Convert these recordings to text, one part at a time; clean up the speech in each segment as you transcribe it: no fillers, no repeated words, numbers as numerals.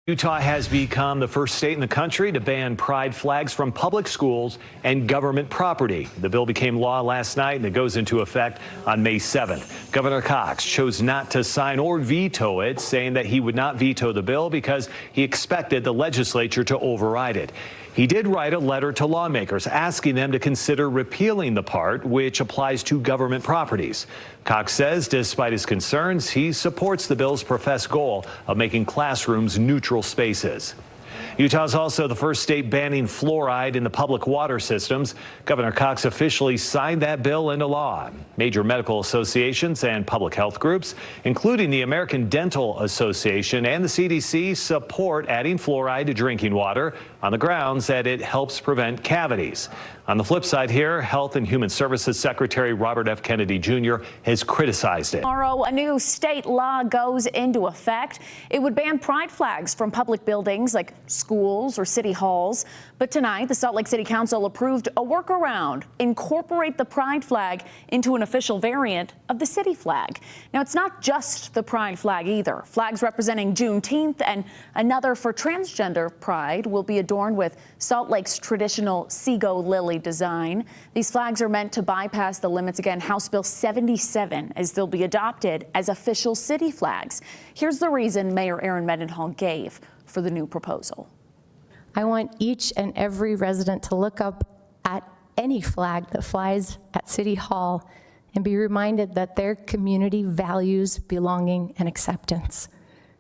Utah has become the first state in the country to ban pride flags from public schools and government property. The bill became law last night and it goes into effect on May 7th. Governor Cox chose not to sign or veto it, saying that he would not veto the bill because he expected the legislature to override it. He did write a letter to lawmakers asking them to consider repealing the part which applies to government properties. Cox says despite his concerns, he supports the bill's professed goal of making classrooms neutral spaces. Utah is also the first state banning fluoride in the public water systems. Governor Cox officially signed that bill into law. Major medical associations and public health groups, including the American Dental Association and the CDC, support adding fluoride to drinking water on the grounds that it helps prevent cavities. On the flip side here, Health and Human Services Secretary Robert F. Kennedy Jr. has criticized it. Tomorrow, a new state law goes into effect. It would ban pride flags from public buildings like schools or city halls. But tonight, the Salt Lake City Council approved a workaround, incorporate the pride flag into an official variant of the city flag. Now, it's not just the pride flag either. Flags representing Juneteenth and another for transgender pride will be adorned with Salt Lake's traditional Seago lily design. These flags are meant to bypass the limits. Again, House Bill 77, as they'll be adopted as official city flags. Here's the reason Mayor Erin Mendenhall gave for the new proposal. I want each and every resident to look up at any flag that flies at City Hall and be reminded that their community values belonging and acceptance,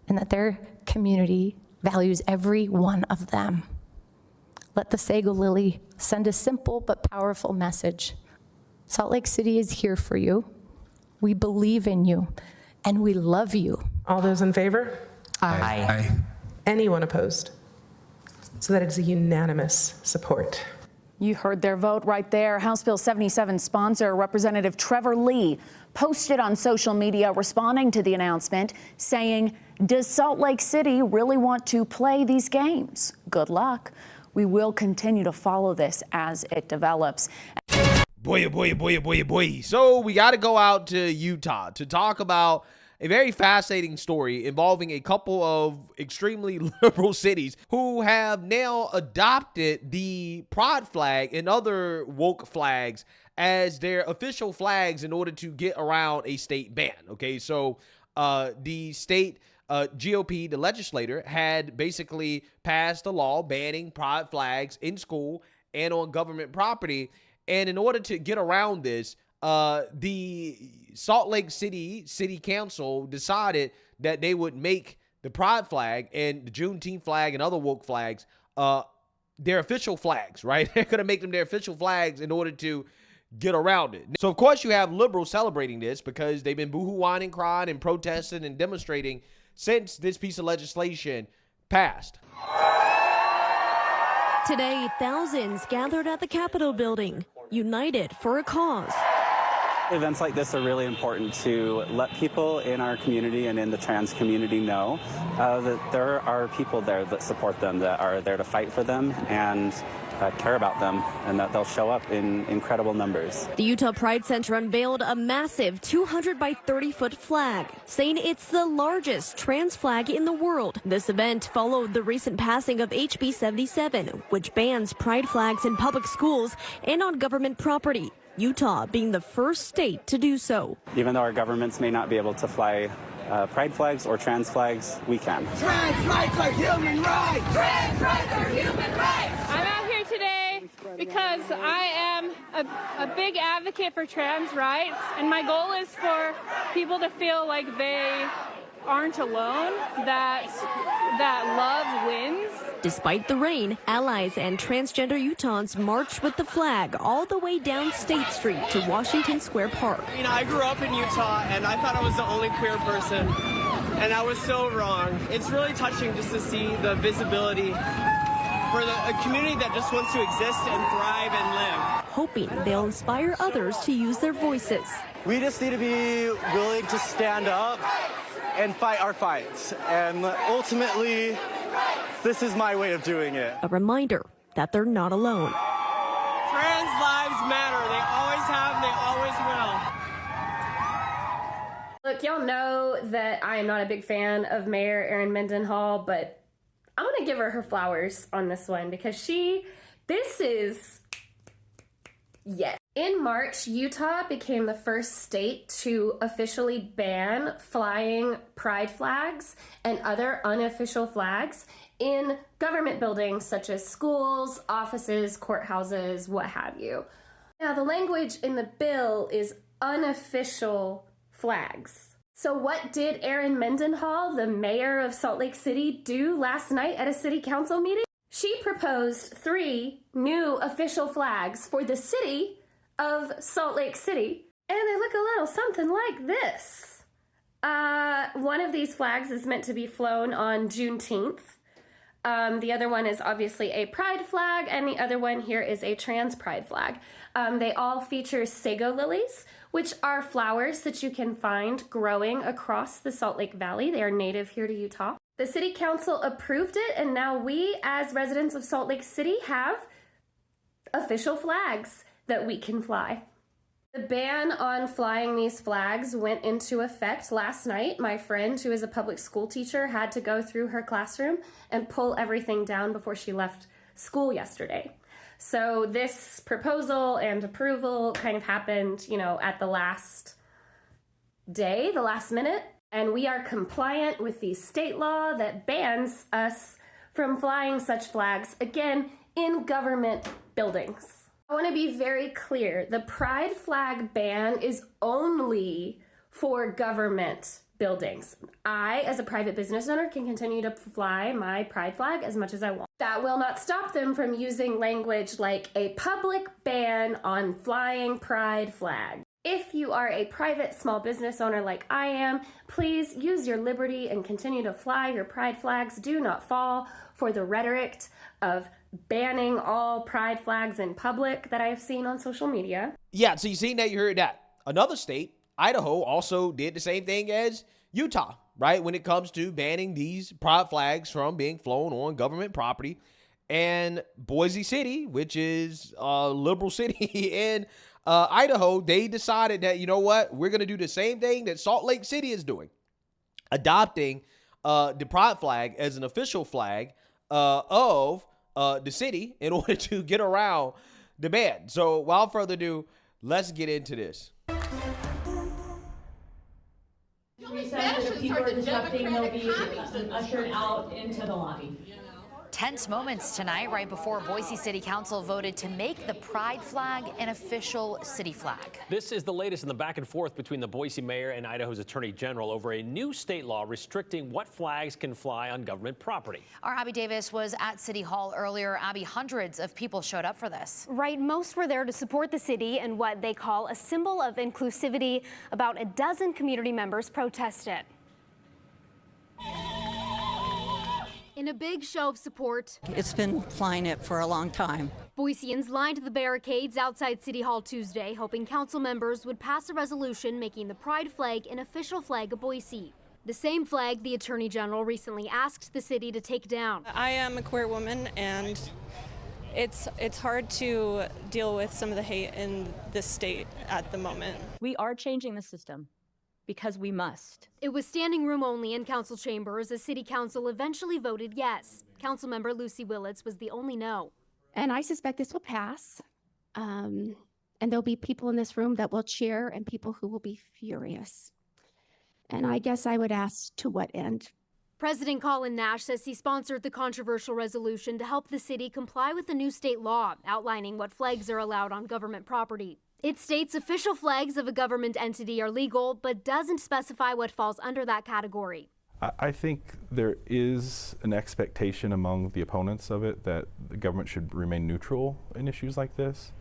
and that their community values every one of them. Let the Sago Lily send a simple but powerful message. Salt Lake City is here for you. We believe in you, and we love you. All those in favor? Aye. Aye. Anyone opposed? So that is a unanimous support. You heard their vote right there. House Bill 77 sponsor Representative Trevor Lee posted on social media responding to the announcement, saying, "Does Salt Lake City really want to play these games? Good luck. We will continue to follow this as it develops." Boy. So we got to go out to Utah to talk about a very fascinating story involving a couple of extremely liberal cities who have now adopted the pride flag and other woke flags as their official flags in order to get around a state ban. Okay, so the state GOP, the legislator, had basically passed a law banning pride flags in school and on government property. And in order to get around this, the Salt Lake City Council decided that they would make the pride flag and the Juneteenth flag and other woke flags their official flags, right? They're going to make them their official flags in order to get around it. So, of course, you have liberals celebrating this because they've been boohoo, whining, crying, and protesting and demonstrating since this piece of legislation passed. Today, thousands gathered at the Capitol building, united for a cause. Events like this are really important to let people in our community and in the trans community know that there are people there that support them, that are there to fight for them and care about them, and that they'll show up in incredible numbers. The Utah Pride Center unveiled a massive 200 by 30-foot flag, saying it's the largest trans flag in the world. This event followed the recent passing of HB 77, which bans pride flags in public schools and on government property. Utah being the first state to do so. Even though our governments may not be able to fly pride flags or trans flags, we can. Trans rights are human rights! Trans rights are human rights! I'm out here today because I am a big advocate for trans rights, and my goal is for people to feel like they aren't alone, that love wins. Despite the rain, allies and transgender Utahns marched with the flag all the way down State Street to Washington Square Park. You know, I grew up in Utah, and I thought I was the only queer person, and I was so wrong. It's really touching just to see the visibility for a community that just wants to exist and thrive and live. Hoping they'll inspire others to use their voices. We just need to be willing to stand up and fight our fights, and ultimately, this is my way of doing it. A reminder that they're not alone. Trans lives matter. They always have, they always will. Look, y'all know that I am not a big fan of Mayor Erin Mendenhall, but I'm going to give her flowers on this one because yes. In March, Utah became the first state to officially ban flying pride flags and other unofficial flags in government buildings such as schools, offices, courthouses, what have you. Now, the language in the bill is unofficial flags. So what did Erin Mendenhall, the mayor of Salt Lake City, do last night at a city council meeting? She proposed 3 new official flags for the city of Salt Lake City, and they look a little something like this. One of these flags is meant to be flown on Juneteenth. The other one is obviously a pride flag, and the other one here is a trans pride flag. They all feature sago lilies, which are flowers that you can find growing across the Salt Lake Valley. They are native here to Utah. The city council approved it, and now we, as residents of Salt Lake City, have official flags that we can fly. The ban on flying these flags went into effect last night. My friend, who is a public school teacher, had to go through her classroom and pull everything down before she left school yesterday. So this proposal and approval kind of happened, at the last day, the last minute, and we are compliant with the state law that bans us from flying such flags, again, in government buildings. I want to be very clear. The pride flag ban is only for government buildings. I, as a private business owner, can continue to fly my pride flag as much as I want. That will not stop them from using language like a public ban on flying pride flag. If you are a private small business owner like I am, please use your liberty and continue to fly your pride flags. Do not fall for the rhetoric of banning all pride flags in public that I have seen on social media. Yeah, so you seen that, you heard that. Another state, Idaho, also did the same thing as Utah, right? When it comes to banning these pride flags from being flown on government property. And Boise City, which is a liberal city in Idaho, they decided that, you know what, we're going to do the same thing that Salt Lake City is doing, adopting the pride flag as an official flag of the city in order to get around the ban. So without further ado, let's get into this. People are disrupting, they'll be ushered out into the lobby. Tense moments tonight, right before Boise City Council voted to make the pride flag an official city flag. This is the latest in the back and forth between the Boise mayor and Idaho's attorney general over a new state law restricting what flags can fly on government property. Our Abby Davis was at City Hall earlier. Abby, hundreds of people showed up for this. Right, most were there to support the city and what they call a symbol of inclusivity. About a dozen community members protested. In a big show of support, it's been flying it for a long time. Boiseans lined the barricades outside City Hall Tuesday, hoping council members would pass a resolution making the pride flag an official flag of Boise. The same flag the Attorney General recently asked the city to take down. I am a queer woman, and it's hard to deal with some of the hate in this state at the moment. We are changing the system, because we must. It was standing room only in council chambers as city council eventually voted yes. Councilmember Lucy Willits was the only no. And I suspect this will pass. And there'll be people in this room that will cheer and people who will be furious. And I guess I would ask, to what end? President Colin Nash says he sponsored the controversial resolution to help the city comply with the new state law outlining what flags are allowed on government property. It states official flags of a government entity are legal, but doesn't specify what falls under that category. I think there is an expectation among the opponents of it that the government should remain neutral in issues like this.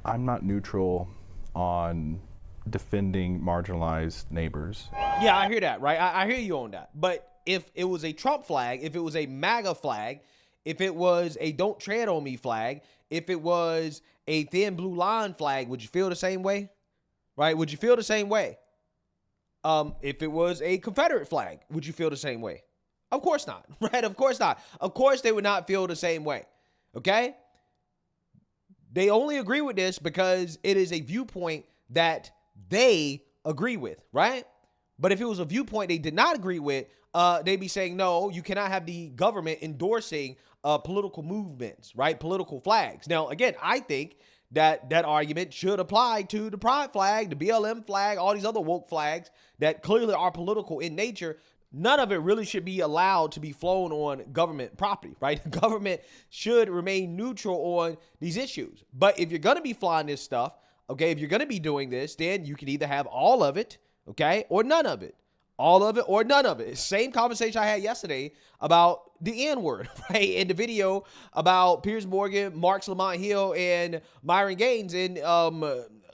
I'm not neutral on defending marginalized neighbors. Yeah, I hear that, right? I hear you on that. But if it was a Trump flag, if it was a MAGA flag, if it was a Don't Tread on Me flag, if it was a Thin Blue Line flag, would you feel the same way? Right? Would you feel the same way? If it was a Confederate flag, would you feel the same way? Of course not, right? Of course not. Of course they would not feel the same way, okay? They only agree with this because it is a viewpoint that they agree with, right? But if it was a viewpoint they did not agree with, they be saying, no, you cannot have the government endorsing political movements, right? Political flags. Now, again, I think that argument should apply to the pride flag, the BLM flag, all these other woke flags that clearly are political in nature. None of it really should be allowed to be flown on government property, right? The government should remain neutral on these issues. But if you're going to be flying this stuff, okay, if you're going to be doing this, then you can either have all of it, okay, or none of it. All of it or none of it. Same conversation I had yesterday about the N-word, right? In the video about Piers Morgan, Marks Lamont Hill, and Myron Gaines and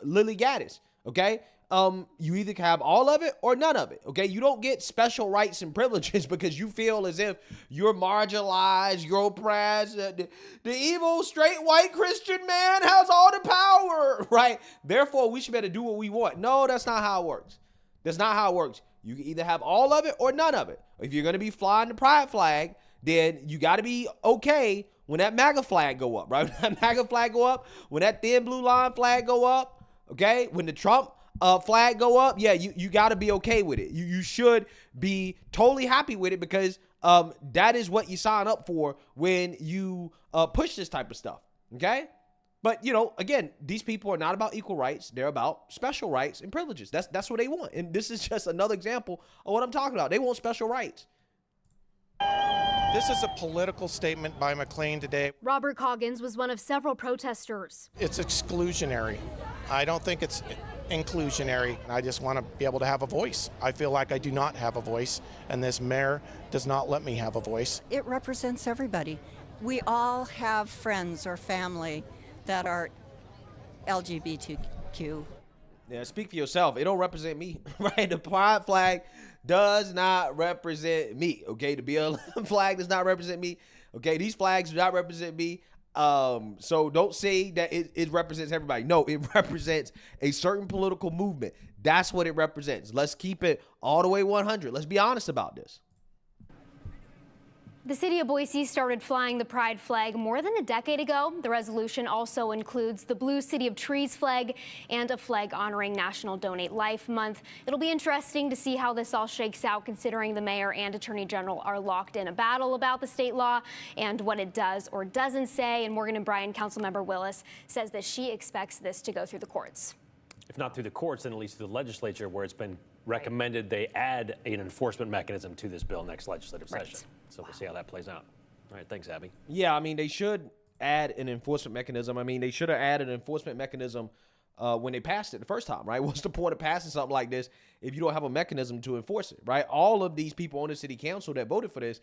Lily Gaddis, okay? You either can have all of it or none of it, okay? You don't get special rights and privileges because you feel as if you're marginalized, you're oppressed. The evil, straight, white Christian man has all the power, right? Therefore, we should better do what we want. No, that's not how it works. That's not how it works. You can either have all of it or none of it. If you're going to be flying the pride flag, then you got to be okay when that MAGA flag go up, right? When that MAGA flag go up, when that thin blue line flag go up, okay? When the Trump flag go up, yeah, you got to be okay with it. You should be totally happy with it because that is what you sign up for when you push this type of stuff, okay? But, you know, again, these people are not about equal rights. They're about special rights and privileges. That's what they want. And this is just another example of what I'm talking about. They want special rights. This is a political statement by McLean today. Robert Coggins was one of several protesters. It's exclusionary. I don't think it's inclusionary. I just want to be able to have a voice. I feel like I do not have a voice, and this mayor does not let me have a voice. It represents everybody. We all have friends or family that are LGBTQ. Yeah, speak for yourself. It don't represent me, right? The pride flag does not represent me, okay? The BLM flag does not represent me, okay? These flags do not represent me. So don't say that it represents everybody. No, it represents a certain political movement. That's what it represents. Let's keep it all the way 100. Let's be honest about this. The city of Boise started flying the pride flag more than a decade ago. The resolution also includes the blue City of Trees flag and a flag honoring National Donate Life Month. It'll be interesting to see how this all shakes out, considering the mayor and attorney general are locked in a battle about the state law and what it does or doesn't say. And Morgan and Bryan Councilmember Willis says that she expects this to go through the courts. If not through the courts, then at least through the legislature, where it's been recommended they add an enforcement mechanism to this bill next legislative session. So we'll see how that plays out. All right, thanks, Abby. Yeah, I mean, they should add an enforcement mechanism. I mean, they should have added an enforcement mechanism when they passed it the first time, right? What's the point of passing something like this if you don't have a mechanism to enforce it, right? All of these people on the city council that voted for this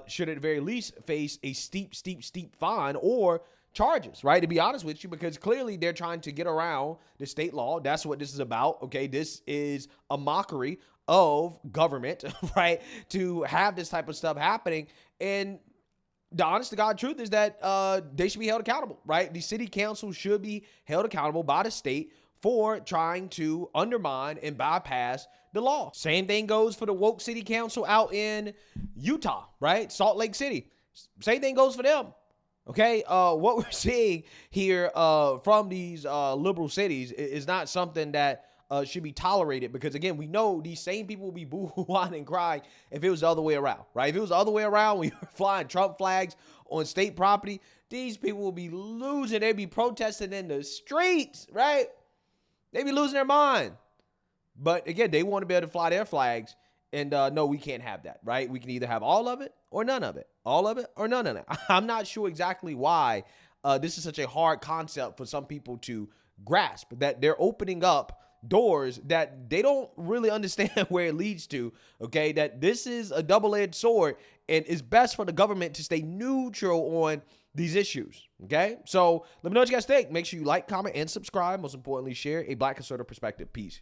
should at the very least face a steep fine or charges, right? To be honest with you, because clearly they're trying to get around the state law. That's what this is about, okay? This is a mockery of government, right? To have this type of stuff happening. And the honest to God truth is that they should be held accountable, right? The city council should be held accountable by the state for trying to undermine and bypass the law. Same thing goes for the woke city council out in Utah, right? Salt Lake City. Same thing goes for them. Okay, what we're seeing here from these liberal cities is not something that should be tolerated, because again, we know these same people will be boo-hooing and crying if it was the other way around, right? If it was the other way around, when you were flying Trump flags on state property, these people will be losing. They'd be protesting in the streets, right? They'd be losing their mind. But again, they want to be able to fly their flags. And no, we can't have that, right? We can either have all of it or none of it. All of it or none of it. I'm not sure exactly why this is such a hard concept for some people to grasp, that they're opening up doors that they don't really understand where it leads to, okay? That this is a double-edged sword, and it's best for the government to stay neutral on these issues, okay? So let me know what you guys think. Make sure you like, comment, and subscribe. Most importantly, share a Black conservative perspective. Peace.